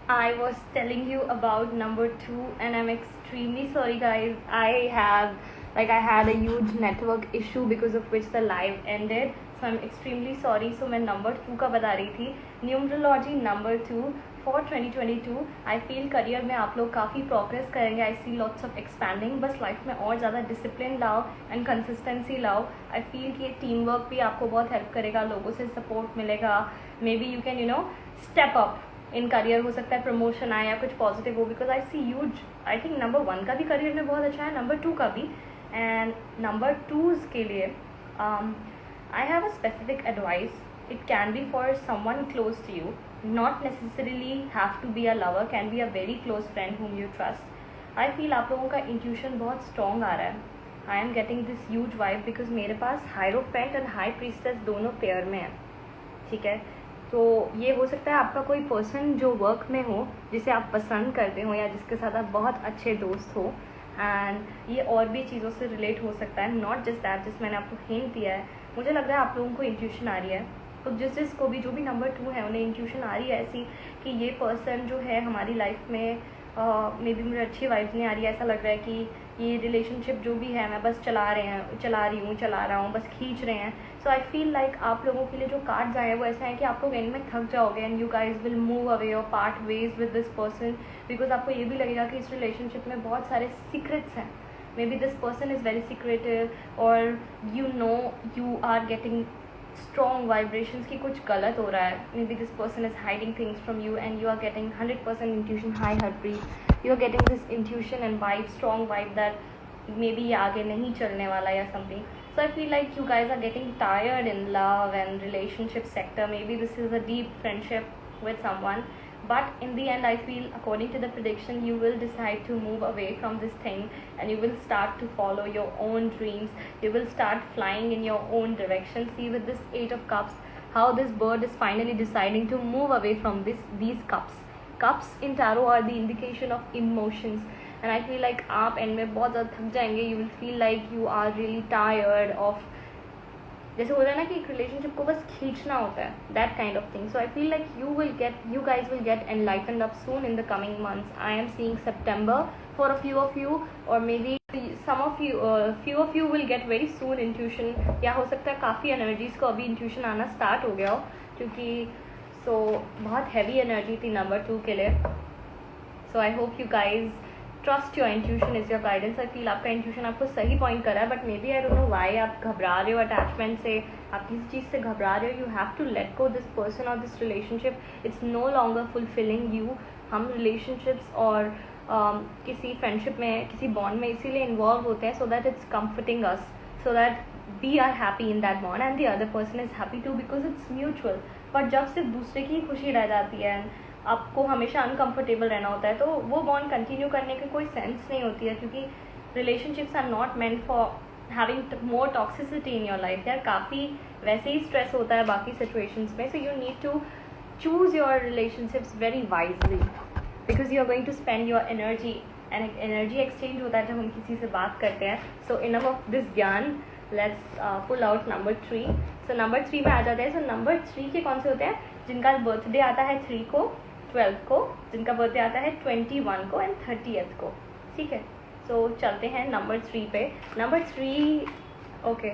I was telling you about number two, and I'm extremely sorry, guys. I had a huge network issue because of which the live ended. So I'm extremely sorry. So मैं number two का बता रही थी. Numerology number two for 2022. I feel career में आप लोग काफ़ी progress करेंगे. I see lots of expanding. बस life में और ज़्यादा discipline लाओ and consistency लाओ. I feel कि teamwork भी आपको बहुत help करेगा. लोगों से support मिलेगा. Maybe you can step up in career. हो सकता है प्रमोशन आए या कुछ पॉजिटिव हो, because I C huge. I think number one का भी करियर में बहुत अच्छा है, नंबर टू का भी. एंड नंबर टूज़ के लिए I have a specific advice. It can be for someone close to you, not necessarily have to be a lover, can be a very close friend whom you trust. I feel आप लोगों का intuition बहुत strong आ रहा है. I am getting this huge vibe because मेरे पास hierophant and high priestess दोनों पेयर में है. ठीक है, तो ये हो सकता है आपका कोई पर्सन जो वर्क में हो, जिसे आप पसंद करते हो या जिसके साथ आप बहुत अच्छे दोस्त हो. एंड ये और भी चीज़ों से रिलेट हो सकता है, नॉट जस्ट दैट. जिस मैंने आपको हिंट दिया है, मुझे लग रहा है आप लोगों को इंट्यूशन आ रही है. तो जिसको भी, जो भी नंबर टू है, उन्हें इंट्यूशन आ रही है ऐसी कि ये पर्सन जो है हमारी लाइफ में मे बी मुझे अच्छी वाइब्स नहीं आ रही है. ऐसा लग रहा है कि ये रिलेशनशिप जो भी है मैं बस चला रहा हूँ, बस खींच रहे हैं. सो आई फील लाइक आप लोगों के लिए जो कार्ड्स आए हैं वो ऐसा है कि आप लोग एंड में थक जाओगे and you guys will move away और part ways with this person. Because आपको ये भी लगेगा कि इस रिलेशनशिप में बहुत सारे सीक्रेट्स हैं. Maybe this person is very secretive और you are getting strong vibrations कि कुछ गलत हो रहा है. Maybe this person is hiding things from you and you are getting 100% intuition, high heartbeat. You are getting this intuition and vibe, strong vibe that maybe ये आगे नहीं चलने वाला या something. So I feel like you guys are getting tired in love and relationship sector. Maybe this is a deep friendship with someone. But in the end, I feel, according to the prediction, you will decide to move away from this thing and you will start to follow your own dreams. You will start flying in your own direction. See with this Eight of Cups, how this bird is finally deciding to move away from these cups. Cups in tarot are the indication of emotions. And I feel like आप end में बहुत ज़्यादा थक जाएंगे. You will feel like you are really tired of, जैसे होता है ना कि एक रिलेशनशिप को बस खींचना होता है, that kind of thing. So I feel like you guys will get enlightened up soon in the coming months. I am seeing September for a few of you, or maybe some of you, few of you will get very soon intuition. या हो सकता है काफ़ी energies को अभी intuition आना start हो गया हो, क्योंकि बहुत हैवी एनर्जी थी नंबर टू के लिए. So I hope you guys trust your intuition is your guidance. I feel आपका इंट्यूशन आपको सही पॉइंट कर रहा है, but maybe I don't know why आप घबरा रहे हो अटैचमेंट से, आप किसी चीज़ से घबरा रहे हो. You have to let go this person और this relationship. It's no longer fulfilling you. हम रिलेशनशिप्स और किसी फ्रेंडशिप में, किसी बॉन्ड में इसीलिए इन्वॉल्व होते हैं so that it's comforting us, so that we are happy in that bond and the other person is happy too, because it's mutual. But जब सिर्फ दूसरे की खुशी रह जाती है, आपको हमेशा अनकंफर्टेबल रहना होता है, तो वो बॉन्ड कंटिन्यू करने की कोई सेंस नहीं होती है, क्योंकि relationships are not meant for having more toxicity in your life. यार काफ़ी वैसे ही स्ट्रेस होता है बाकी सिचुएशंस में. So you need to choose your relationships very wisely, because you are going to spend your energy, and energy exchange होता है जब हम किसी से बात करते हैं. सो इनफ ऑफ दिस ज्ञान, let's pull out number three. So number three में आ जाते हैं. सो नंबर थ्री के कौन से होते हैं? जिनका बर्थडे आता है 3 को, 12 को, जिनका बर्थडे आता है 21 को एंड 30th को. ठीक है, सो चलते हैं नंबर थ्री पे. नंबर थ्री, ओके,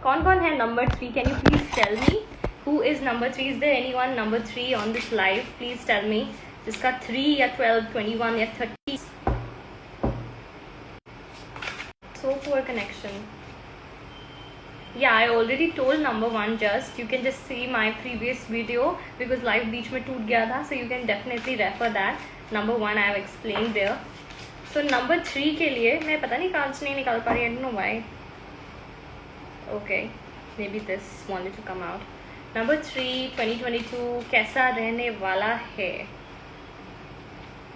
कौन कौन है number three? Can you please tell me who is number three? Is there anyone number three on this live? Please tell me, जिसका 3 या 12, 21 या 30. So poor connection. Yeah, I already told number one. Just you can just see my previous video because live बीच में टूट गया था, so you can definitely refer that. Number one I have explained there. So number three के लिए मैं पता नहीं cards नहीं निकाल पा रही. I don't know why. Okay, maybe this wanted to come out. Number 3 2022 कैसा रहने वाला है?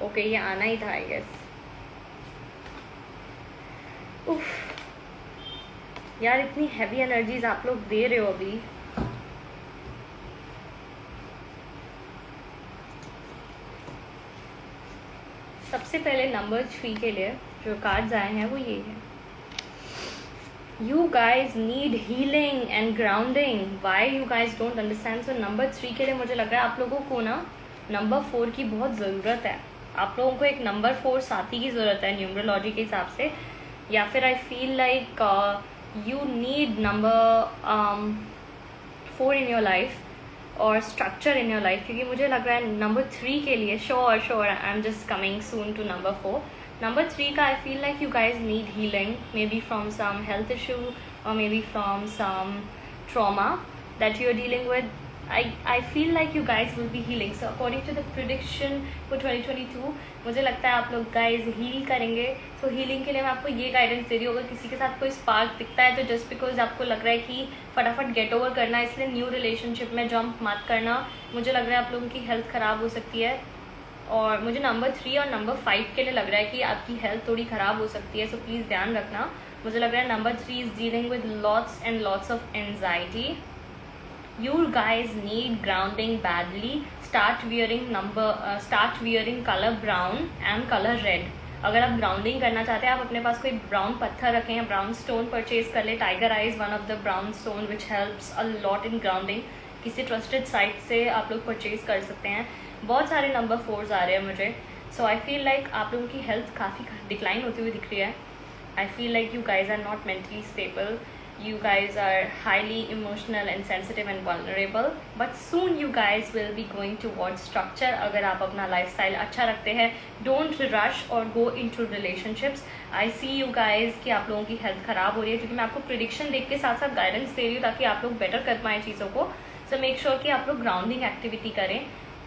Okay, ये आना ही था I guess. उफ यार, इतनी हैवी एनर्जीज आप लोग दे रहे हो अभी. सबसे पहले नंबर 3 के लिए जो कार्ड्स आए हैं वो ये है. You guys need healing and grounding. Why you guys don't understand? So number 3 के लिए मुझे लग रहा है आप लोगों को ना नंबर 4 की बहुत ज़रूरत है। आप लोगों को एक नंबर 4 साथी की ज़रूरत है न्यूमरोलॉजी के हिसाब से, या फिर I feel like you need number 4 in your life और स्ट्रक्चर इन योर लाइफ, क्योंकि मुझे लग रहा है नंबर 3 के लिए sure I am just coming soon to number 4। Number 3 का I feel like you guys need healing, maybe from some health issue or maybe from some trauma that you're dealing with. I feel like you guys will be healing. So according to the prediction for 2022, मुझे लगता है आप लोग guys heal करेंगे. So healing के लिए मैं आपको ये guidance दे रही हूँ, अगर किसी के साथ कोई spark दिखता है तो just because आपको लग रहा है कि फटाफट get over करना है, इसलिए न्यू रिलेशनशिप में जंप मत करना. मुझे लग रहा है आप लोगों की हेल्थ ख़राब हो सकती है, और मुझे नंबर 3 और नंबर 5 के लिए लग रहा है कि आपकी हेल्थ थोड़ी ख़राब हो सकती है. सो प्लीज़ ध्यान रखना. मुझे लग रहा है number 3 is dealing with lots and lots of anxiety. You guys need grounding badly. Start wearing colour brown and colour red. अगर आप ग्राउंडिंग करना चाहते हैं, आप अपने पास कोई ब्राउन पत्थर रखें या ब्राउन स्टोन परचेज कर ले. Tiger I is one of the brown stone which helps a lot in grounding. किसी ट्रस्टेड साइट से आप लोग परचेज कर सकते हैं. बहुत सारे नंबर 4s आ रहे हैं मुझे. सो आई फील लाइक आप लोगों की हेल्थ काफ़ी डिक्लाइन होती हुई दिख रही है. I feel like you guys are not mentally stable. You guys are highly emotional and sensitive and vulnerable. But soon you guys will be going towards structure. अगर आप अपना lifestyle अच्छा रखते हैं, don't rush or go into relationships. I see you guys कि आप लोगों की health ख़राब हो रही है, क्योंकि मैं आपको prediction देख के साथ साथ guidance दे रही हूँ ताकि आप लोग better कर पाएँ चीज़ों को. So make sure कि आप लोग grounding activity करें.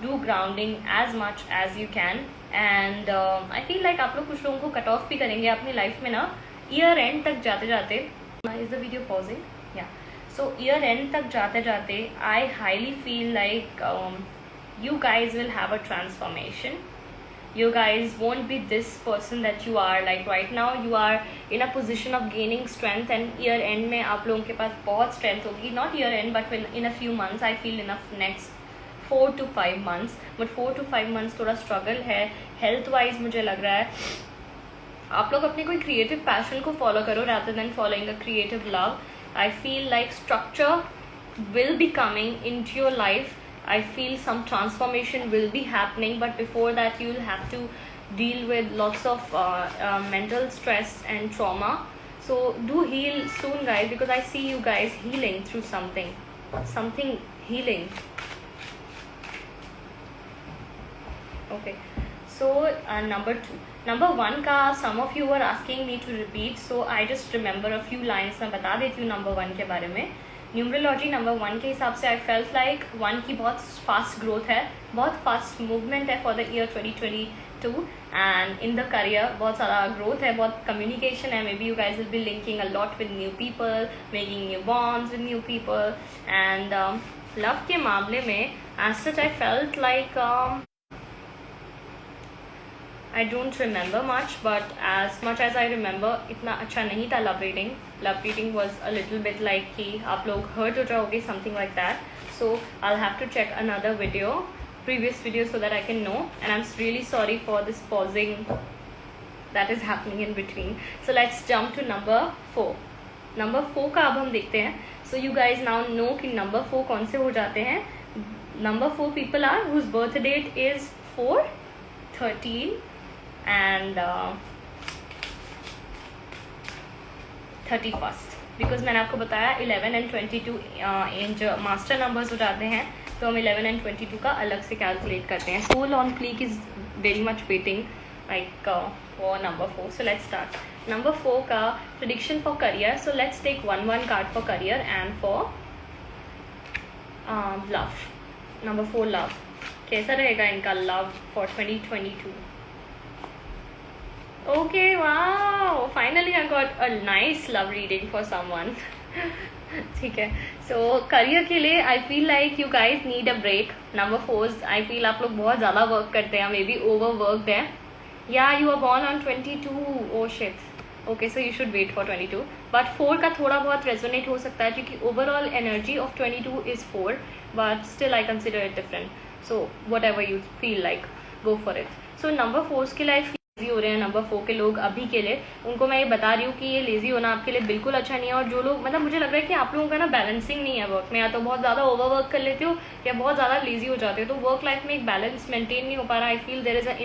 Do grounding as much as you can. And I feel like आप लोग कुछ लोगों को कट ऑफ भी करेंगे अपनी लाइफ में ना. ईयर एंड तक जाते जाते, इज द वीडियो पॉजिंग? या सो ईयर एंड तक जाते जाते आई highly feel like you guys will have a transformation. You guys won't be this person that you are. Like right now you are in a position of gaining strength, and year end में आप लोगों के पास बहुत strength होगी. Not year end but in a few months. I feel in a next 4 to 5 months. But 4 to 5 months थोड़ा struggle है health wise. मुझे लग रहा है आप लोग अपनी कोई creative passion को follow करो rather than following a creative love. I feel like structure will be coming into your life. I feel some transformation will be happening, but before that you will have to deal with lots of mental stress and trauma. So do heal soon guys, because I see you guys healing through something healing. Okay, so number 2. Number 1 का some of you were asking me to repeat, so I just remember a few lines. मैं बता देती हूँ number 1 के बारे में. Numerology number 1 के हिसाब से आई फेल्ट लाइक 1 की बहुत फास्ट ग्रोथ है, बहुत फास्ट मूवमेंट है for the year 2022. And in the career बहुत सारा ग्रोथ है, बहुत कम्युनिकेशन है. Maybe you guys will be linking a lot with new people, making new bonds with new people. And love के मामले में as such I felt like I don't remember much, but as much as I remember, इतना अच्छा नहीं था love reading. Love reading was a little bit like कि आप लोग hurt हो जाओगे, something like that. So I'll have to check another video, previous video, so that I can know. And I'm really sorry for this pausing that is happening in between. So let's jump to number 4. Number 4 का अब हम देखते हैं. So you guys now know कि number 4 कौन से हो जाते हैं. Number 4 people are whose birth date is 4, 13 and 31st. Because मैंने आपको बताया 11 and 22 इंच मास्टर नंबर्स हो जाते हैं, तो हम 11 and 22 का अलग से कैलकुलेट करते हैं. Soul on click is very much waiting like for number 4. So let's start. Number 4 का prediction for career. So let's take 1 card for career and for love. Number 4 love. कैसा रहेगा इनका love for 2022? Okay, wow, finally I got a nice love reading for someone. ठीक है. So career के लिए I feel like you guys need a break. Number 4s I feel आप लोग बहुत ज़्यादा वर्क करते हैं, मे बी overworked है. Yeah, you are born on 22. Oh shit. Okay, so you should wait for 22. But 4 का थोड़ा बहुत resonate हो सकता है, क्योंकि overall energy of 22 is 4, but still I consider it different. So whatever you feel like, go for it. So number 4s के लिए हो रहे हैं नंबर 4 के लोग अभी के लिए, उनको मैं ये बता रही हूँ कि ये लेजी होना आपके लिए बिल्कुल अच्छा नहीं है। और जो लोग मतलब मुझे लग रहा है कि आप लोगों का ना बैलेंसिंग नहीं है वर्क में, या तो बहुत ज़्यादा ओवर वर्क कर लेते हो या बहुत ज़्यादा लेजी हो जाते हो, तो वर्क लाइफ में एक बैलेंस मेंटेन नहीं हो पा रहा। I feel there is a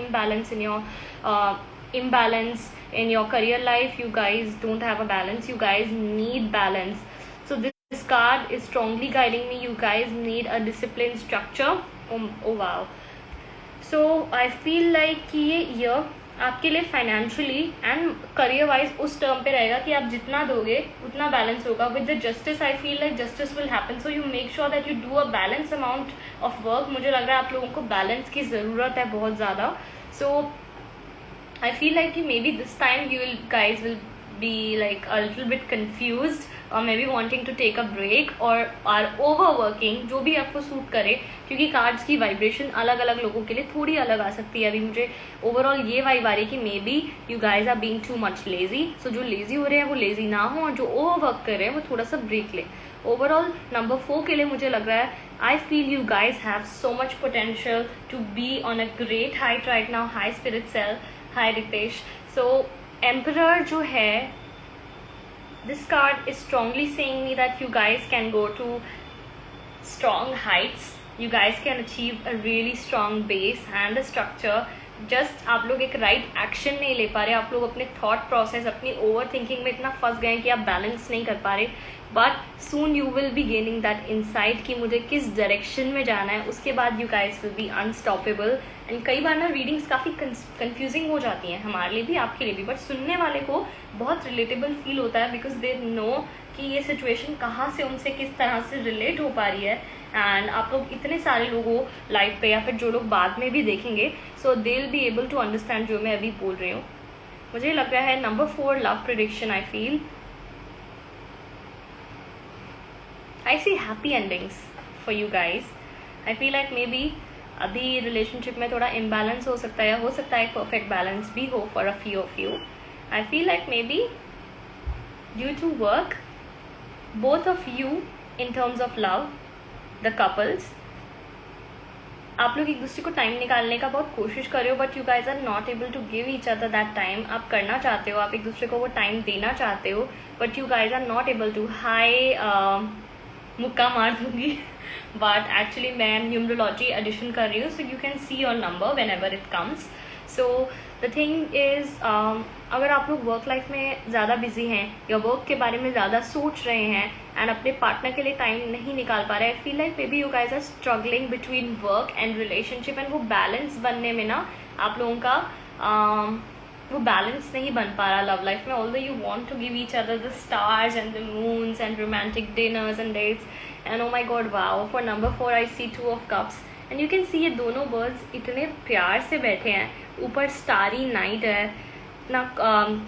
imbalance in your career life. You guys don't have a balance, you guys need balance. So this card is strongly guiding me. You guys need a disciplined structure. Oh wow. So I feel like कि ये year आपके लिए financially and career wise उस term पे रहेगा कि आप जितना दोगे उतना बैलेंस होगा। With the justice I feel like justice will happen, so you make sure that you do a balance amount of work. मुझे लग रहा है आप लोगों को बैलेंस की ज़रूरत है बहुत ज़्यादा। सो I feel like maybe this time you guys will be like a little bit confused or maybe wanting to take a break or are overworking, जो भी आपको सूट करे, क्योंकि कार्ड्स की वाइब्रेशन अलग अलग लोगों के लिए थोड़ी अलग आ सकती है। अभी मुझे ओवरऑल ये वाइब आ रही है कि maybe you guys are being too much lazy. So जो लेजी हो रहे हैं वो लेजी ना हो, और जो ओवरवर्क कर रहे हैं वो थोड़ा सा ब्रेक ले। ओवरऑल नंबर 4 के लिए मुझे लग रहा है I feel you guys have so much potential to be on a great height right now. High spirit self, hi Ritesh. So emperor जो है, this card is strongly saying me that you guys can go to strong heights. You guys can achieve a really strong base and a structure. Just आप लोग एक right action नहीं ले पा रहे, आप लोग अपने थॉट प्रोसेस, अपनी ओवर थिंकिंग में इतना फंस गए कि आप बैलेंस नहीं कर पा रहे। But soon you will be gaining that insight कि मुझे किस डायरेक्शन में जाना है। उसके बाद you guys will be unstoppable. And कई बार ना रीडिंग्स काफ़ी कंफ्यूजिंग हो जाती हैं, हमारे लिए भी आपके लिए भी, बट सुनने वाले को बहुत रिलेटेबल फील होता है बिकॉज दे नो कि ये सिचुएशन कहाँ से उनसे किस तरह से रिलेट हो पा रही है। एंड आप लोग इतने सारे लोगों लाइव पे या फिर जो लोग बाद में भी देखेंगे, so they will be able to understand जो मैं अभी बोल रही हूँ। मुझे लग रहा है number 4 love prediction. I feel I see happy endings for you guys. I feel like maybe अभी रिलेशनशिप में थोड़ा इम्बैलेंस हो सकता है, या हो सकता है परफेक्ट बैलेंस भी हो for a few of you. I feel like maybe due to work both of you in terms of love, the couples, आप लोग एक दूसरे को टाइम निकालने का बहुत कोशिश कर रहे हो, but you guys are not able to give each other that time. आप करना चाहते हो, आप एक दूसरे को वो टाइम देना चाहते हो, but you guys are not able to. Hi मुक्का मार दूंगी बट एक्चुअली मैं न्यूमरोलॉजी एडिशन कर रही हूँ, so you can see your number whenever it comes. So the thing is अगर आप लोग वर्क लाइफ में ज़्यादा बिजी हैं या वर्क के बारे में ज़्यादा सोच रहे हैं एंड अपने पार्टनर के लिए टाइम नहीं निकाल पा रहे, I feel like maybe you guys are struggling between work and relationship. And वो बैलेंस बनने में ना आप लोगों का वो बैलेंस नहीं बन पा रहा लव लाइफ में। Although you want to give each other the stars and the moons and romantic dinners and dates, and oh my god wow, for number 4 I see 2 of cups. And you can see ये दोनों birds इतने प्यार से बैठे हैं, ऊपर starry night है ना,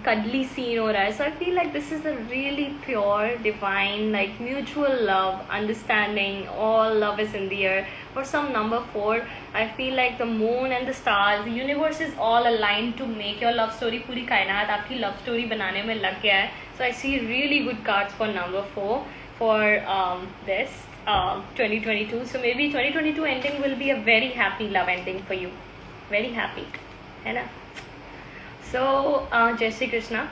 cuddly सीन हो रहा है। So I feel like this is a really pure divine like mutual love understanding, all love is in the air. For some number 4 I feel like the moon and the stars, universe is all aligned to make your love story. पूरी कायनात आपकी love story बनाने में लग गया है। So I see really good cards for number 4 for this 2022. So maybe 2022 ending will be a very happy love ending for you, very happy, है ना? So Jai Shri Krishna.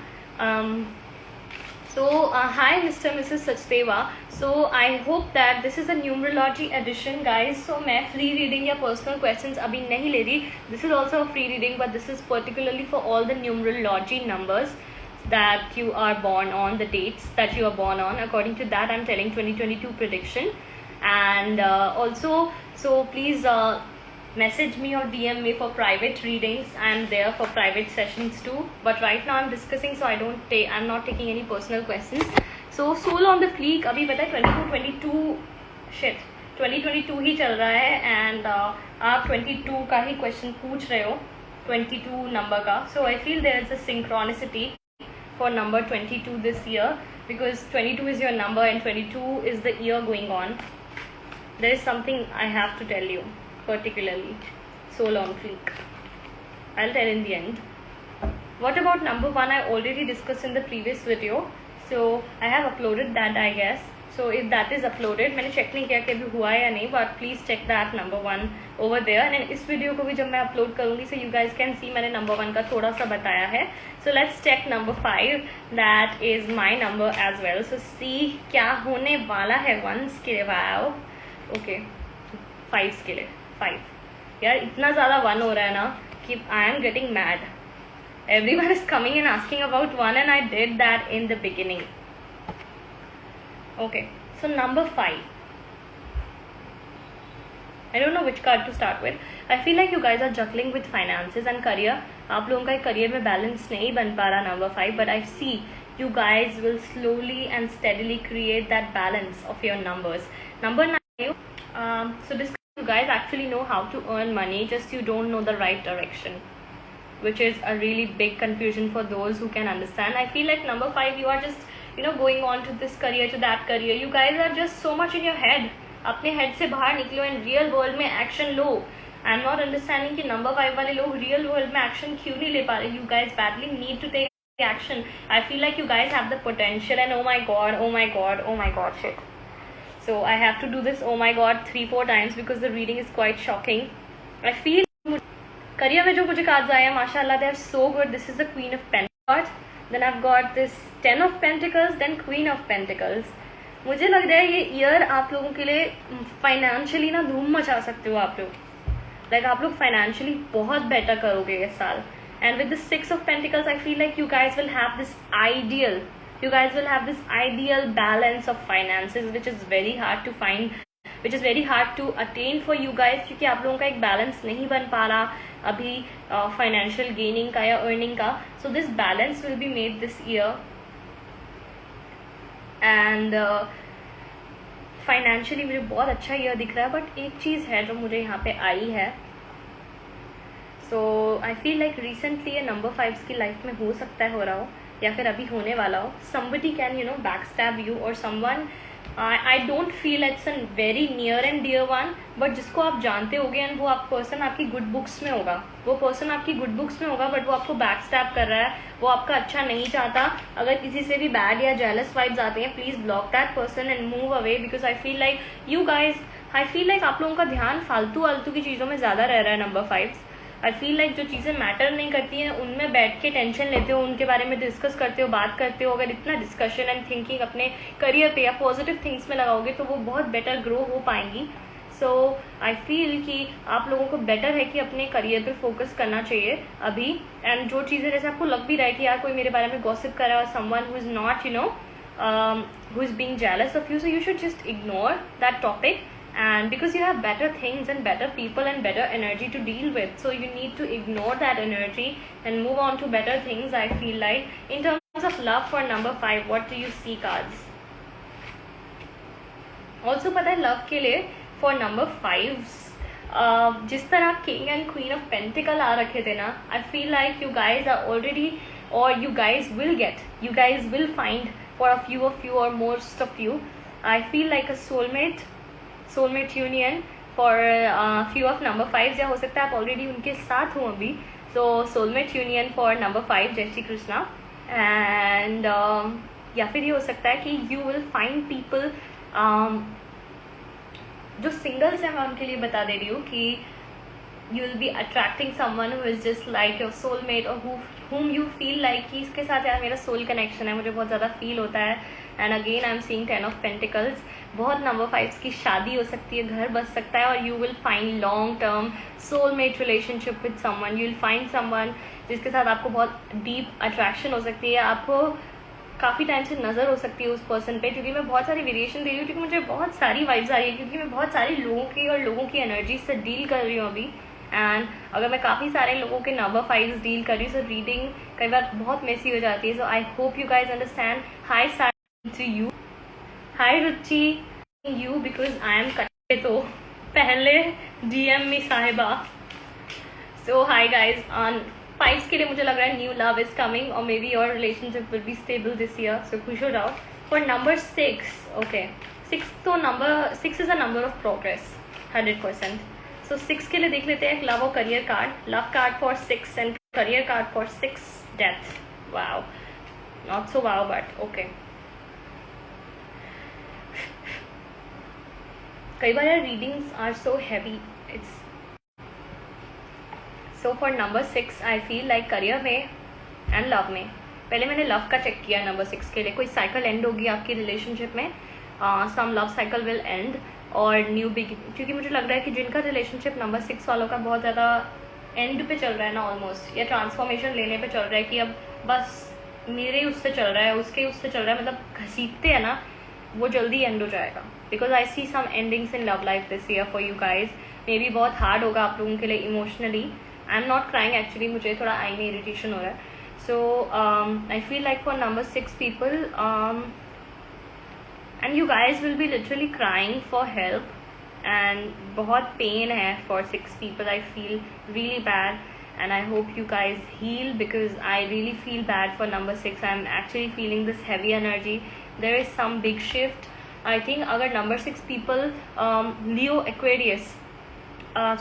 Hi Mr. Mrs. Sachdeva. So I hope that this is a numerology edition, guys. So मैं free reading या personal questions अभी नहीं ले रही. This is also a free reading, but this is particularly for all the numerology numbers that you are born on, the dates that you are born on. According to that, I'm telling 2022 prediction. And also, so please message me or DM me for private readings. I'm there for private sessions too. But right now I'm discussing, so I'm not taking any personal questions. So soul on the fleek, अभी पता है 2022 ही चल रहा है, and आप 22 का ही question पूछ रहे हो, 22 नंबर का. So I feel there is a synchronicity for number 22 this year, because 22 is your number and 22 is the year going on. There is something I have to tell you, particularly soul on fleek. I'll tell in the end. What about number 1? I already discussed in the previous video, so I have uploaded that, I guess. So if that is uploaded, मैंने check नहीं किया कि अभी हुआ है या नहीं, but please check that number 1 over there. And इस वीडियो को भी जब मैं अपलोड करूँगी, so you guys can see मैंने number 1 का थोड़ा सा बताया है. So let's check number 5. That is my number as well. So see क्या होने वाला है 1s के लिए. Wow. Okay. 5s के लिए 5. यार इतना ज़्यादा 1 हो रहा है ना कि I am getting mad. Everyone is coming and asking about 1 and I did that in the beginning. Okay, so number 5. I don't know which card to start with. I feel like you guys are juggling with finances and career. आप लोगों का career में balance नहीं बन पा रहा number 5, but I see you guys will slowly and steadily create that balance of your numbers. Number 9. So this you guys actually know how to earn money, just you don't know the right direction, which is a really big confusion for those who can understand. I feel like number 5, you are just going on to this career, to that career. You guys are just so much in your head. अपने head से बाहर निकलो and real world में action low. I'm not understanding कि number 5 वाले लोग real world में action क्यों नहीं ले पा रहे. You guys badly need to take action. I feel like you guys have the potential and oh my god, shit. So I have to do this oh my god 3-4 times because the reading is quite shocking. I feel career में जो मुझे cards आए हैं माशाल्लाह, they are so good. This is the Queen of Pentacles. Then I've got this 10 of Pentacles, then Queen of Pentacles. मुझे लग रहा है ये ईयर आप लोगों के लिए फाइनेंशियली ना धूम मचा सकते हो आप लोग. लाइक आप लोग फाइनेंशियली बहुत बेटर करोगे इस साल. And with the 6 of Pentacles, I feel like you guys will have this ideal balance of finances, which is very hard to find, which is very hard to attain for you guys, क्योंकि आप लोगों का एक balance नहीं बन पा रहा अभी फाइनेंशियल गेनिंग का या अर्निंग का. So this balance will be made this year and financially मुझे बहुत अच्छा ईयर दिख रहा है. बट एक चीज़ है जो मुझे यहाँ पे आई है. So I feel like recently ये नंबर 5 की लाइफ में हो सकता है हो रहा हो या फिर अभी होने वाला हो. somebody can backstab you or someone. I don't feel it's a very near and dear one, but जिसको आप जानते होगे एंड वो आप पर्सन आपकी गुड बुक्स में होगा. वो पर्सन आपकी गुड बुक्स में होगा बट वो आपको बैक स्टैप कर रहा है, वो आपका अच्छा नहीं चाहता. अगर किसी से भी बैड या जेलस वाइब्स आते हैं, please block that person and move away, because I feel like you guys, I feel like आप लोगों का ध्यान फालतू की चीज़ों में ज़्यादा रह रहा है नंबर 5. आई फील लाइक जो चीज़ें मैटर नहीं करती हैं उनमें बैठ के टेंशन लेते हो, उनके बारे में डिस्कस करते हो, बात करते हो. अगर इतना डिस्कशन एंड थिंकिंग अपने करियर पे या पॉजिटिव थिंग्स में लगाओगे तो वो बहुत बेटर ग्रो हो पाएंगी. सो आई फील कि आप लोगों को बेटर है कि अपने करियर पे फोकस करना चाहिए अभी. एंड जो चीज़ें जैसे आपको लग भी रहा है कि यार कोई मेरे बारे में गॉसिप कर रहा है, someone who is not who is being jealous of you, so you should just ignore that topic. And because you have better things and better people and better energy to deal with, so you need to ignore that energy and move on to better things. I feel like in terms of love for number 5, what do you see cards? Also पता है love के लिए for number 5s जिस तरह king and queen of pentacle आ रखे थे ना, I feel like you guys are already, or you guys will find for a few of you or most of you, I feel like a soulmate union for few of number 5, या हो सकता है आप already उनके साथ हो अभी. सो soulmate union for number 5, जय श्री कृष्णा. एंड या फिर ये हो सकता है कि you will find people, जो सिंगल्स हैं मैं उनके लिए बता दे रही हूँ कि you will be attracting someone who is just like your soulmate, or whom you feel like कि इसके साथ यार मेरा soul connection है, मुझे बहुत ज़्यादा फील होता है. And again I am seeing 10 of Pentacles. बहुत नंबर 5 की शादी हो सकती है, घर बस सकता है, और you will find long term soulmate relationship with someone. You will find someone जिसके साथ आपको बहुत डीप अट्रैक्शन हो सकती है, आपको काफ़ी टाइम से नज़र हो सकती है उस पर्सन पे. क्योंकि मैं बहुत सारी वेरिएशन दे रही हूँ, क्योंकि मुझे बहुत सारी वाइब्स आ रही है, क्योंकि मैं बहुत सारे लोगों की एनर्जी से डील कर रही हूँ अभी. एंड अगर मैं काफ़ी सारे लोगों के नंबर 5 डील कर रही हूँ, सो रीडिंग कई बार बहुत मेसी हो जाती है. So I hope you guys understand. Hi to you, hi Ruchi you, because I am कटे तो पहले डीएम में साहिबा. सो हाई गाइज. ऑन 5 के लिए मुझे लग रहा है न्यू लव इज कमिंग, और maybe your relationship will be stable this year, so खुश हो जाओ. For number 6, okay, 6 is a number of progress 100%. So 6 के लिए देख लेते हैं एक लव और career card. Love card for 6 and career card for 6, death. Wow, not so wow but okay. कई बार यार readings are so heavy. It's so for number 6 I feel like career में एंड लव में. पहले मैंने love का check किया number 6 के लिए. कोई साइकिल एंड होगी आपकी रिलेशनशिप में. Some love cycle will end और न्यू बिगिन. क्योंकि मुझे लग रहा है कि जिनका रिलेशनशिप नंबर 6 वालों का बहुत ज़्यादा एंड पे चल रहा है ना, ऑलमोस्ट, या ट्रांसफॉर्मेशन लेने पे चल रहा है कि अब बस मेरे उससे चल रहा है, उसके उससे चल रहा है, मतलब घसीटते हैं ना, वो जल्दी एंड हो जाएगा. Because I see some endings in love life this year for you guys. Maybe बहुत हार्ड होगा आप लोगों के लिए emotionally. I am not crying actually, मुझे थोड़ा आई में इरिटेशन हो रहा है. So I feel like for number 6 people and you guys will be literally crying for help. And बहुत पेन है for 6 people. I feel really bad and I hope you guys heal because I really feel bad for number 6. I'm actually feeling this heavy energy. There is some big shift. I think अगर number 6 people Leo, Aquarius,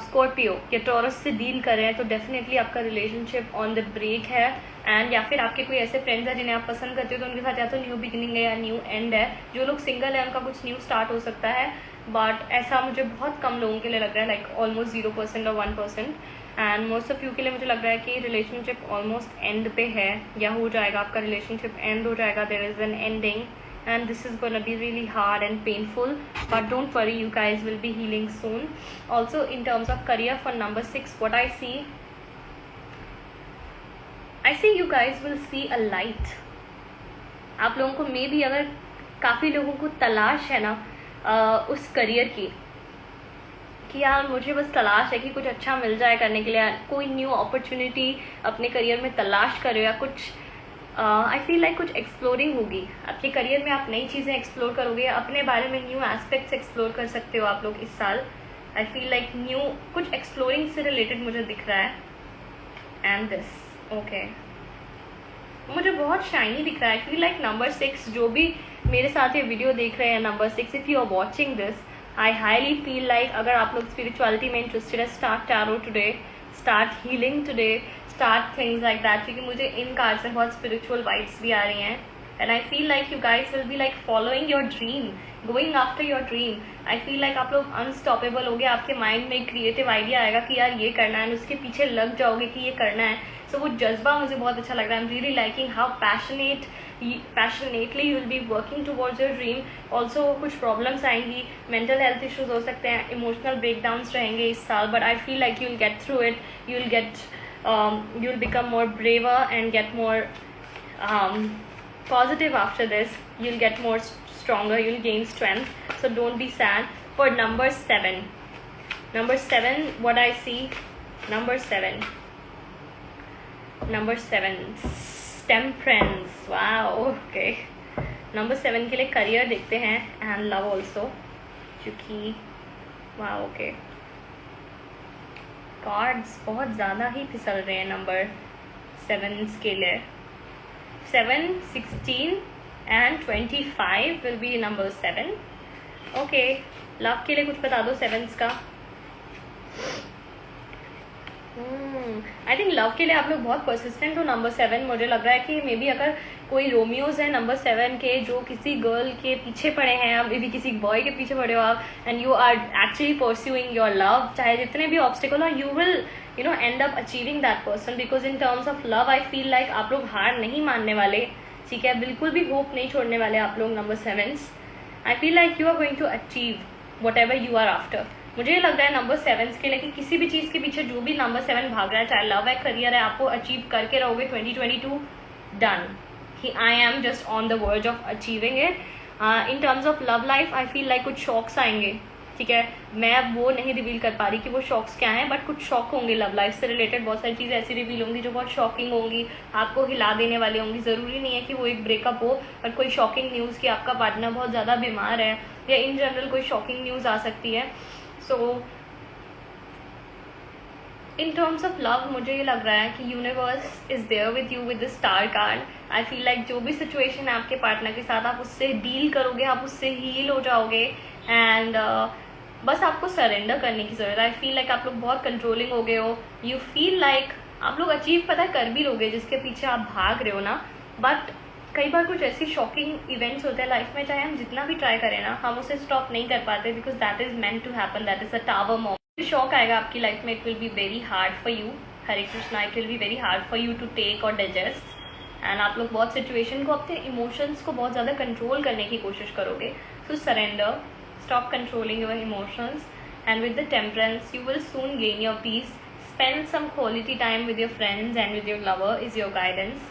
Scorpio या Taurus से deal कर रहे हैं तो definitely आपका relationship on the break है. And या फिर आपके कोई ऐसे फ्रेंड्स हैं जिन्हें आप पसंद करते हो तो उनके साथ या तो न्यू बिगिनिंग है या न्यू एंड है. जो लोग सिंगल है उनका कुछ न्यू स्टार्ट हो सकता है, बट ऐसा मुझे बहुत कम लोगों के लिए लग रहा है, लाइक ऑलमोस्ट 0% और 1%. एंड मोस्ट ऑफ यू के लिए मुझे लग रहा है कि रिलेशनशिप ऑलमोस्ट एंड पे है या हो जाएगा. आपका रिलेशनशिप एंड हो जाएगा. There is an ending and this is gonna be really hard and painful, but don't worry, you guys will be healing soon. Also in terms of career for number 6, what I see you guys will see a light. आप लोगों को may be, अगर काफ़ी लोगों को तलाश है ना उस करियर की, कि यार मुझे बस तलाश है कि कुछ अच्छा मिल जाए करने के लिए, कोई न्यू अपॉर्चुनिटी अपने करियर में तलाश करो या कुछ आई फील लाइक कुछ एक्सप्लोरिंग होगी आपके करियर में. आप नई चीज़ें एक्सप्लोर करोगे, अपने बारे में न्यू एस्पेक्ट्स एक्सप्लोर कर सकते हो आप लोग इस साल. आई फील लाइक न्यू कुछ एक्सप्लोरिंग से रिलेटेड मुझे दिख रहा है. एंड दिस ओके, मुझे बहुत शाइनी दिख रहा है. आई फील लाइक नंबर 6 जो भी मेरे साथ ये वीडियो देख रहे हैं, number 6, if you are watching this, I highly feel like अगर आप लोग स्पिरिचुअलिटी में इंटरेस्टेड है, start tarot today, start healing today, start things like that. क्योंकि मुझे इन कार्ड से बहुत स्पिरिचुअल वाइब्स भी आ रही हैं. And I feel like you guys will be like following your dream, going after your dream. I feel like आप लोग unstoppable हो गए. आपके माइंड में एक क्रिएटिव आइडिया आएगा कि यार ये करना है, उसके पीछे लग जाओगे कि ये करना है. सो वो जज्बा मुझे बहुत अच्छा लग रहा है. I am really liking how passionately you will be working towards your dream. Also कुछ प्रॉब्लम्स आएंगी, मेंटल हेल्थ इश्यूज हो सकते हैं, इमोशनल ब्रेकडाउन्स रहेंगे इस साल, but I feel like you will get through it. You will get you'll become more braver and get more positive after this. You'll get more stronger, you'll gain strength, so don't be sad. For number 7, what I see, number 7, temperance. Wow, okay. number 7 के लिए career देखते हैं and love also, क्योंकि wow, okay, cards बहुत ज़्यादा ही फिसल रहे हैं नंबर 7 के लिए. 7, 16 and 25 will be number 7. Okay, love के लिए कुछ बता दो 7s का. आई थिंक लव के लिए आप लोग बहुत परसिस्टेंट हो नंबर 7. मुझे लग रहा है कि मे बी अगर कोई रोमियोज है नंबर 7 के जो किसी गर्ल के पीछे पड़े हैं, आप मे बी किसी बॉय के पीछे पड़े हो आप, and you are actually pursuing your love, चाहे जितने भी ऑब्स्टिकल हो, you will end up achieving that person. Because in terms of love I feel like आप लोग हार नहीं मानने वाले. ठीक है, बिल्कुल भी होप नहीं छोड़ने वाले आप लोग number 7s. I feel like you are going to achieve whatever you are after. मुझे ये लग रहा है नंबर 7s के लिए कि किसी भी चीज़ के पीछे जो भी नंबर 7 भाग रहा है, चाहे लव है, करियर है, आपको अचीव करके रहोगे. 2022 डन, कि आई am just on the verge of achieving it. In terms of love life I feel like कुछ शॉक्स आएंगे. ठीक है, मैं वो नहीं रिवील कर पा रही कि वो शॉक्स क्या हैं, बट कुछ शॉक होंगे लव लाइफ से रिलेटेड. बहुत सारी चीज़ें ऐसी रिवील होंगी जो बहुत शॉकिंग होंगी, आपको हिला देने वाली होंगी. ज़रूरी नहीं है कि वो एक ब्रेकअप हो, बट कोई शॉकिंग न्यूज़ कि आपका पार्टनर बहुत ज़्यादा बीमार है, या इन जनरल कोई शॉकिंग न्यूज़ आ सकती है. So in terms of love मुझे ये लग रहा है कि universe is there with you with the star card. I feel like जो भी सिचुएशन है आपके पार्टनर के साथ, आप उससे डील करोगे, आप उससे हील हो जाओगे. एंड बस आपको सरेंडर करने की जरूरत है. आई फील लाइक आप लोग बहुत कंट्रोलिंग हो गए हो. यू फील लाइक आप लोग अचीव पता कर भी लोगे जिसके पीछे आप भाग रहे हो ना, बट कई बार कुछ ऐसी शॉकिंग इवेंट्स होते हैं लाइफ में, चाहे हम जितना भी ट्राई करें ना, हम उसे स्टॉप नहीं कर पाते, because that is meant to happen, that is a tower moment. Shock आएगा आपकी लाइफ में, it will be very hard for you, Hare Krishna, it will be very hard for you to take और डाइजेस्ट, एंड आप लोग बहुत situation को, अपने emotions को बहुत ज़्यादा कंट्रोल करने की कोशिश करोगे। सो surrender, stop controlling your emotions, and with the temperance you will soon gain your peace. Spend some quality time with your friends and with your lover is your guidance,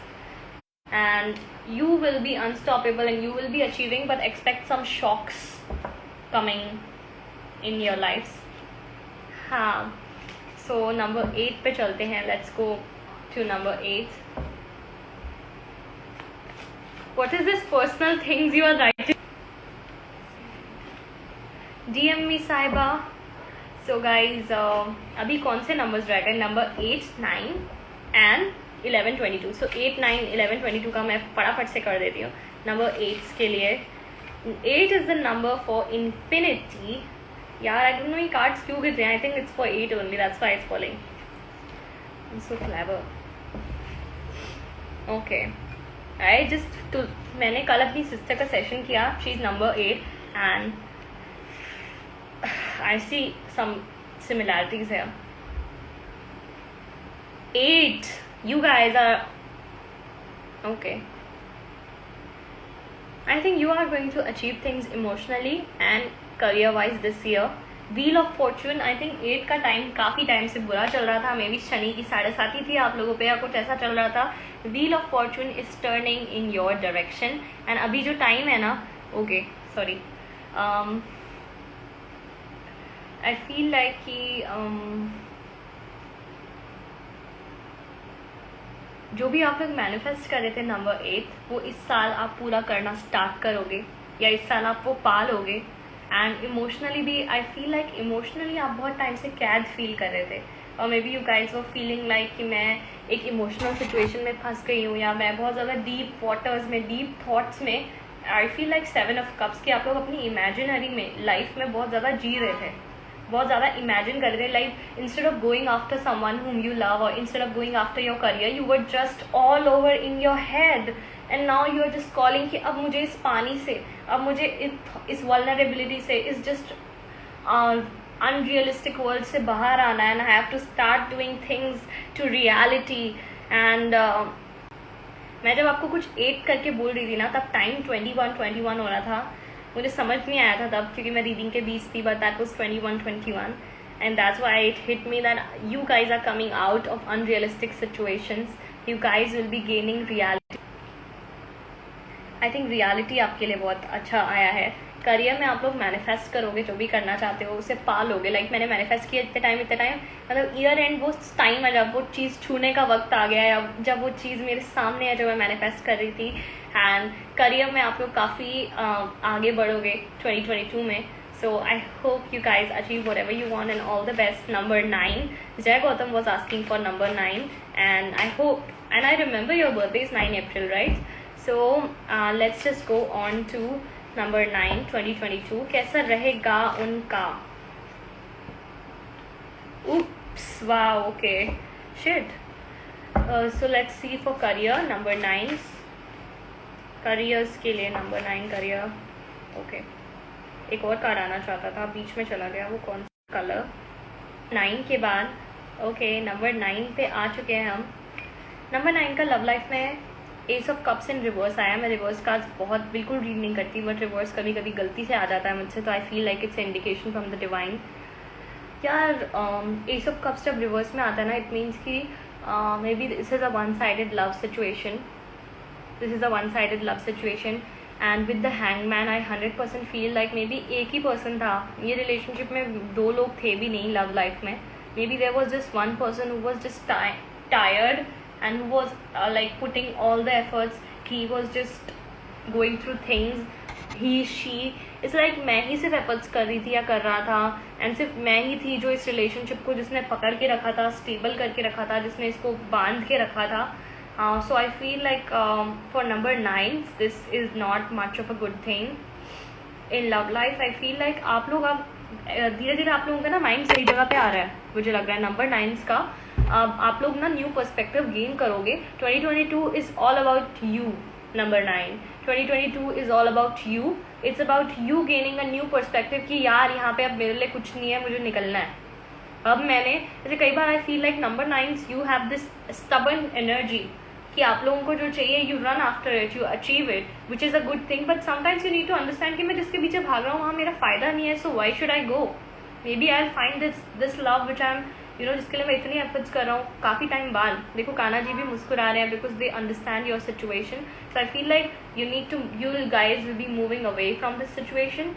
and you will be unstoppable and you will be achieving, but expect some shocks coming in your lives. हाँ, so number 8 पे चलते हैं. Let's go to number 8. What is this personal things you are writing? DM me साहिबा. So guys, अभी कौन से numbers रह गए? Number 8, 9 and 11, 22. So 8, 9, 11, 22 का मैं फटाफट से कर देती हूँ. नंबर 8 के लिए 8 is the number for infinity. यार, I don't know ये कार्ड्स क्यों गिर रहे हैं. I think it's for 8 only. That's why it's falling. I'm so clever. Okay. मैंने कल अपनी सिस्टर का सेशन किया. She is number 8 and I see some similarities here. 8. You guys are okay. I think you are going to achieve things emotionally and career-wise this year. Wheel of Fortune, I think 8 का time काफ़ी time से बुरा चल रहा था. May be Shani की 7.5 थी आप लोगों पे, या कुछ ऐसा चल रहा था. Wheel of Fortune is turning in your direction. And अभी जो टाइम है ना, okay, sorry. I feel like कि जो भी आप लोग मैनिफेस्ट कर रहे थे नंबर 8, वो इस साल आप पूरा करना स्टार्ट करोगे, या इस साल आप वो पा लोगे. एंड इमोशनली भी आई फील लाइक इमोशनली आप बहुत टाइम से कैद फील कर रहे थे, और maybe you guys were feeling like कि मैं एक इमोशनल सिचुएशन में फंस गई हूँ, या मैं बहुत ज़्यादा डीप वाटर्स में, डीप थॉट्स में. I feel like 7 of Cups कि आप लोग अपनी इमेजिनरी में लाइफ में बहुत ज़्यादा जी रहे थे, बहुत ज़्यादा इमेजिन कर रहे थे. Like instead of going after someone whom you love, और instead of going after your career, you were just all over in your head. And now you are just calling कि अब मुझे इस पानी से, अब मुझे इस वल्नरेबिलिटी से, इस जस्ट अनरियलिस्टिक वर्ल्ड से बाहर आना है, and I have to start doing things to reality. And मैं जब आपको कुछ 8 करके बोल रही थी ना, तब टाइम 21 हो रहा था. मुझे समझ नहीं आया था तब, क्योंकि मैं रीडिंग के बीच थी, but that was 21 and that's why it hit me that you guys are coming out of unrealistic situations. You guys will be gaining reality. I think reality आपके लिए बहुत अच्छा आया है. करियर में आप लोग मैनिफेस्ट करोगे, जो भी करना चाहते हो उसे पा लोगे. लाइक मैंने मैनिफेस्ट किया इतने टाइम, मतलब ईयर एंड वो टाइम है जब वो चीज़ छूने का वक्त आ गया है, जब वो चीज़ मेरे सामने है जो मैं मैनिफेस्ट कर रही थी. एंड करियर में आप लोग काफ़ी आगे बढ़ोगे 2022 में. So I hope you guys achieve whatever you want and all the best. Number 9, Jay Gautam was asking for number 9, and I hope and I remember your birthday is 9 April, right? So let's just go on to number 9, 2022. कैसा रहेगा उनका? Oops, wow, okay, shit. So let's see for career, number 9. Careers के लिए number 9 career. Okay. एक और card आना चाहता था, बीच में चला गया, वो कौन सा कलर? 9 के बाद, okay, नंबर 9 पे आ चुके हैं हम. नंबर 9 का लव लाइफ में S of cups in reverse आया. मैं रिवर्स कार्ड्स बहुत बिल्कुल रीड नहीं करती, बट रिवर्स कभी कभी गलती से आ जाता है मुझसे, तो आई feel like it's indication from the divine. यार, एस ऑफ कप्स जब रिवर्स में आता है ना, इट मीन्स कि maybe this is a one sided love situation. This is a one sided love situation. And with the hangman I 100% feel like may be एक ही person था. ये relationship में 2 लोग थे भी नहीं लव लाइफ में. Maybe there was just one person who was just tired and who was like putting all the efforts. He was just going through things. She it's like मैं ही सिर्फ efforts कर रही थी या कर रहा था, and सिर्फ मैं ही थी जो इस relationship को जिसने पकड़ के रखा था, stable करके रखा था, जिसने इसको बांध के रखा था. So I feel like for number 9 this is not much of a good thing in love life. I feel like आप लोग अब धीरे धीरे आप लोगों का ना माइंड सही जगह पे आ रहा है, मुझे लग रहा है. नंबर 9 का आप लोग ना न्यू पर्सपेक्टिव गेन करोगे. 2022 is all about you. Number 9, 2022 is all about you. It's about you gaining a new perspective कि यार यहाँ पे अब मेरे लिए कुछ नहीं है, मुझे निकलना है. अब मैंने जैसे कई बार I feel like number 9 you have this stubborn energy कि आप लोगों को जो चाहिए you run after it, you achieve it, which is a good thing. But sometimes you need to understand कि मैं जिसके पीछे भाग रहा हूँ वहाँ मेरा फायदा नहीं है. So why should I go? Maybe I find this love which I am जिसके लिए मैं इतनी एफर्ट्स कर रहा हूँ काफ़ी टाइम बाद. देखो कान्हा जी भी मुस्कुरा रहे हैं because they understand your situation. So I feel like you guys will be moving away from this situation.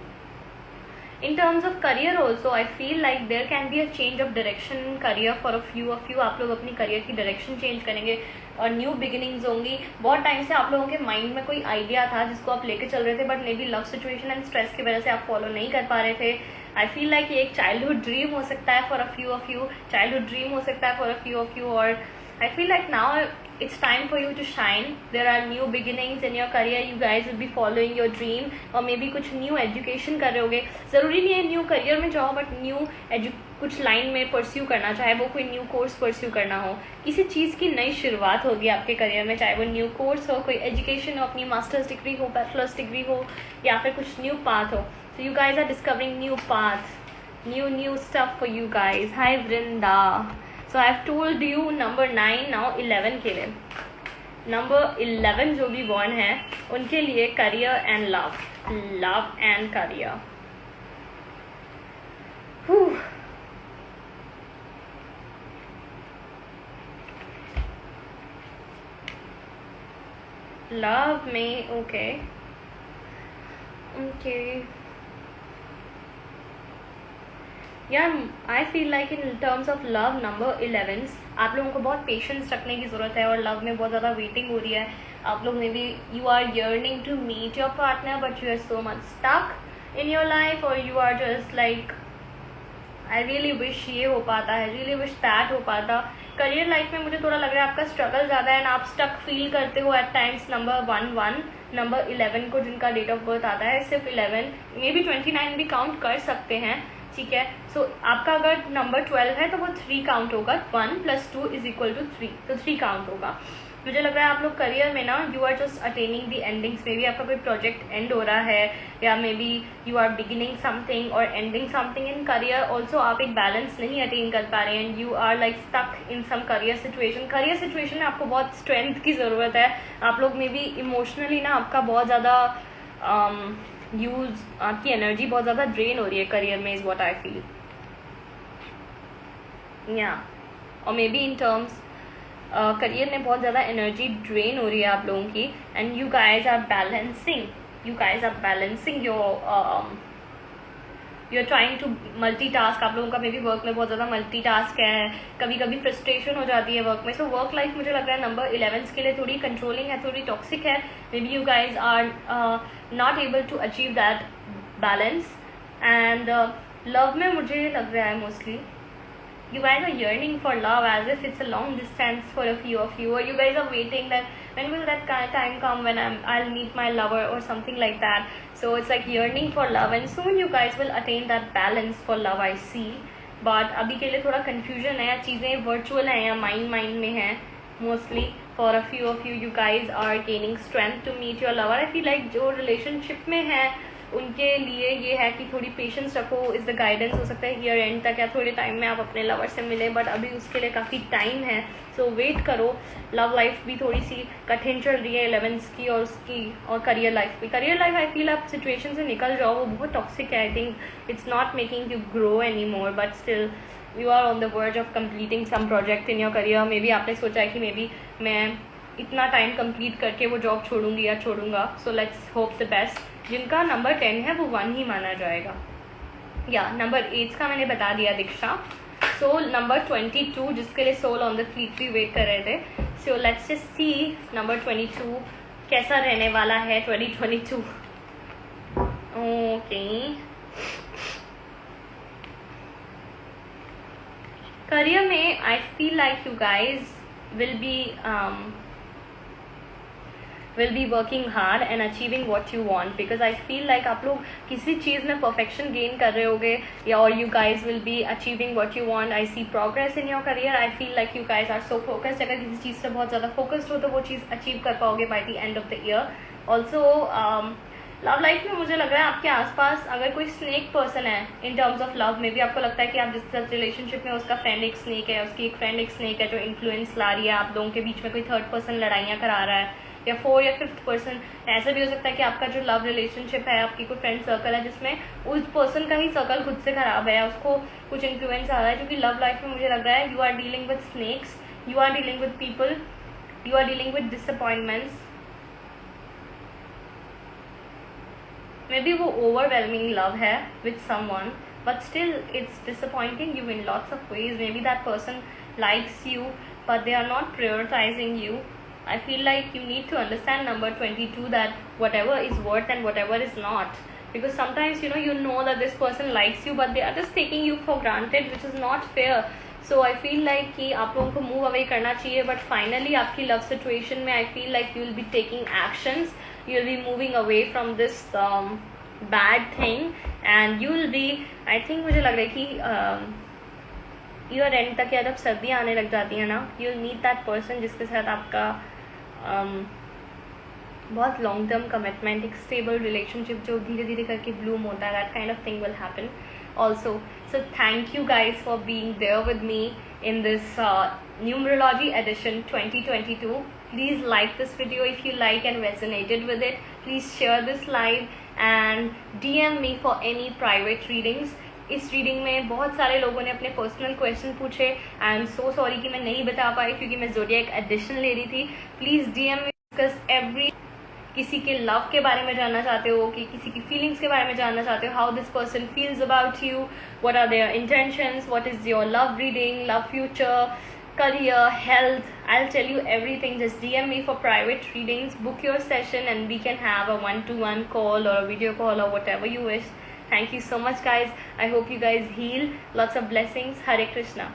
In terms of career also, I feel like there can be a change of direction in career for a few of you. आप लोग अपनी career की direction change करेंगे और new beginnings होंगी. बहुत time से आप लोगों के माइंड में कोई आइडिया था जिसको आप लेके चल रहे थे, but may be love situation and stress की वजह से आप फॉलो नहीं कर पा रहे थे. आई फील लाइक ये एक चाइल्डहुड ड्रीम हो सकता है for a few of you, childhood dream हो सकता है for a few of you. और I feel like now it's time for you to shine. There are new beginnings in your career. You guys will be following your dream और maybe कुछ new education कर रहे होगे. ज़रूरी नहीं है new career में जाओ, बट न्यू कुछ लाइन में परस्यू करना, चाहे वो कोई न्यू कोर्स परस्यू करना हो. किसी चीज़ की नई शुरुआत होगी आपके करियर में, चाहे वो न्यू कोर्स हो, कोई एजुकेशन हो, अपनी मास्टर्स डिग्री हो, बैचलर्स डिग्री हो, या फिर कुछ न्यू पाथ हो. So you guys are discovering new paths, new stuff for you guys. Hi Vrinda. So I've told you number 9, now 11 के लिए. Number 11 जो भी born है उनके लिए career and love and career. Love में okay. यार आई feel like in terms of love number 11 आप लोगों को बहुत पेशेंस रखने की ज़रूरत है और लव में बहुत ज़्यादा वेटिंग हो रही है. आप लोग में भी you are yearning to meet your partner but you are so much stuck in your life और you are just like I really wish ये हो पाता है, रियली विश दैट हो पाता. करियर लाइफ में मुझे थोड़ा लग रहा है आपका स्ट्रगल ज़्यादा है एंड आप स्टक फील करते हो एट टाइम्स. नंबर 1 नंबर 11 को जिनका डेट ऑफ बर्थ आता है, सिर्फ 11 मे बी 29 भी काउंट कर सकते हैं, ठीक है. सो आपका अगर नंबर 12 है तो वो 3 काउंट होगा. 1 + 2 = 3, तो 3 काउंट होगा. मुझे लग रहा है आप लोग करियर में ना you are just attaining the endings. Maybe आपका कोई प्रोजेक्ट एंड हो रहा है या maybe you are beginning something और ending something in career. Also आप एक बैलेंस नहीं अटेन कर पा रहे हैं and you are like stuck in some career situation में आपको बहुत स्ट्रेंथ की ज़रूरत है. आप लोग में भी इमोशनली ना आपका बहुत ज़्यादा आपकी एनर्जी बहुत ज़्यादा ड्रेन हो रही है करियर में, इज़ व्हाट आई फील. या और may be in terms career में बहुत ज़्यादा एनर्जी ड्रेन हो रही है आप लोगों की and you guys are balancing you are trying to multitask. आप लोगों का मे बी वर्क में बहुत ज़्यादा मल्टीटास्क है, कभी कभी फ्रस्ट्रेशन हो जाती है वर्क में. सो वर्क लाइफ मुझे लग रहा है नंबर 11 के लिए थोड़ी कंट्रोलिंग है, थोड़ी टॉक्सिक है. Maybe you guys are not able to achieve that balance. And love में मुझे लग रहा है mostly you guys are yearning for love as if it's a long distance for a few of you, or you guys are waiting that when will that time come when I'll meet my lover or something like that. So it's like yearning for love and soon you guys will attain that balance for love I see. But अभी के लिए थोड़ा confusion है, चीज़ें virtual हैं या mind में हैं mostly. For a few of you guys are gaining strength to meet your lover. I feel like जो relationship में है उनके लिए ये है कि थोड़ी पेशेंस रखो, इज द गाइडेंस. हो सकता है ईयर एंड तक या थोड़े टाइम में आप अपने लवर से मिले, बट अभी उसके लिए काफ़ी टाइम है. सो वेट करो. लव लाइफ भी थोड़ी सी कठिन चल रही है 11 की और उसकी, और करियर लाइफ आई फील आप सिचुएशन से निकल जाओ, वो बहुत टॉक्सिक है. I think it's not making you grow any more but still you are on the verge of completing some project in your career. Maybe आपने सोचा है कि मे बी मैं इतना टाइम कंप्लीट करके वो जॉब छोड़ूंगी या छोड़ूंगा. So let's hope the best. जिनका नंबर 10 है वो 1 ही माना जाएगा. या नंबर 8 का मैंने बता दिया दीक्षा. सोल नंबर 22 जिसके लिए सोल ऑन द फ्लीट भी वेट कर रहे थे. So let's just see number 22 कैसा रहने वाला है 2022. ओके, करियर में I feel like you guys will be will be working hard and achieving what you want, because I feel like आप लोग किसी चीज़ में perfection gain कर रहे होगे, या or you guys will be achieving what you want. I see progress in your career. I feel like you guys are so focused. अगर किसी चीज़ से बहुत ज़्यादा focused हो तो वो चीज़ achieve कर पाओगे by the end of the year. Also love life में मुझे लग रहा है आपके आसपास अगर कोई स्नेक पर्सन है इन टर्म्स ऑफ लव में भी, आपको लगता है कि आप जिसके साथ रिलेशनशिप में उसका फ्रेंड एक स्नेक है, उसकी एक फ्रेंड एक स्नेक है जो इन्फ्लुएंस ला रही है, आप लोगों के बीच में कोई थर्ड पर्सन लड़ाइयाँ करा रहा है, या 4 या 5th पर्सन, ऐसा भी हो सकता है कि आपका जो लव रिलेशनशिप है, आपकी कोई फ्रेंड सर्कल है जिसमें उस पर्सन का ही सर्कल खुद से खराब है, उसको कुछ इन्फ्लुएंस आ रहा है, क्योंकि लव लाइफ में मुझे लग रहा है you are dealing with snakes, you are dealing with people, you are dealing with disappointments. Maybe वो ओवरवेलमिंग लव है with someone, but still it's disappointing you in lots of ways. Maybe that person likes you but they are not prioritizing you. I feel like you need to understand number 22 that whatever is worth and whatever is not, because sometimes you know that this person likes you but they are just taking you for granted, which is not fair. So I feel like कि आप लोगों को move away करना चाहिए, but finally आपकी love situation में I feel like you will be taking actions, you will be moving away from this bad thing, and you will be, I think मुझे लग रहा है कि year end तक या जब सर्दियाँ आने लग जाती हैं ना, you will meet that person जिसके साथ आपका बहुत लॉन्ग टर्म कमिटमेंट, एक स्टेबल रिलेशनशिप जो धीरे धीरे करके ब्लूम होता है, that kind of thing will happen also. So thank you guys for being there with me in this numerology edition 2022. Please like this video if you like and resonated with it. Please share this live and DM me for any private readings. इस reading में बहुत सारे लोगों ने अपने personal question पूछे. I am so sorry कि मैं नहीं बता पाई क्योंकि मैं ज़ोडिएक एडिशन ले रही थी. प्लीज़ DM में डिस्कस एवरी, किसी के लव के बारे में जानना चाहते हो, कि किसी की फीलिंग्स के बारे में जानना चाहते हो, how this person feels about you, what are their intentions, what is your love reading, love future, career, health, I'll tell you everything. Just DM me for private readings, book your session and we can have a one-to-one call or a video call or whatever you wish. Thank you so much guys. I hope you guys heal. Lots of blessings. Hare Krishna.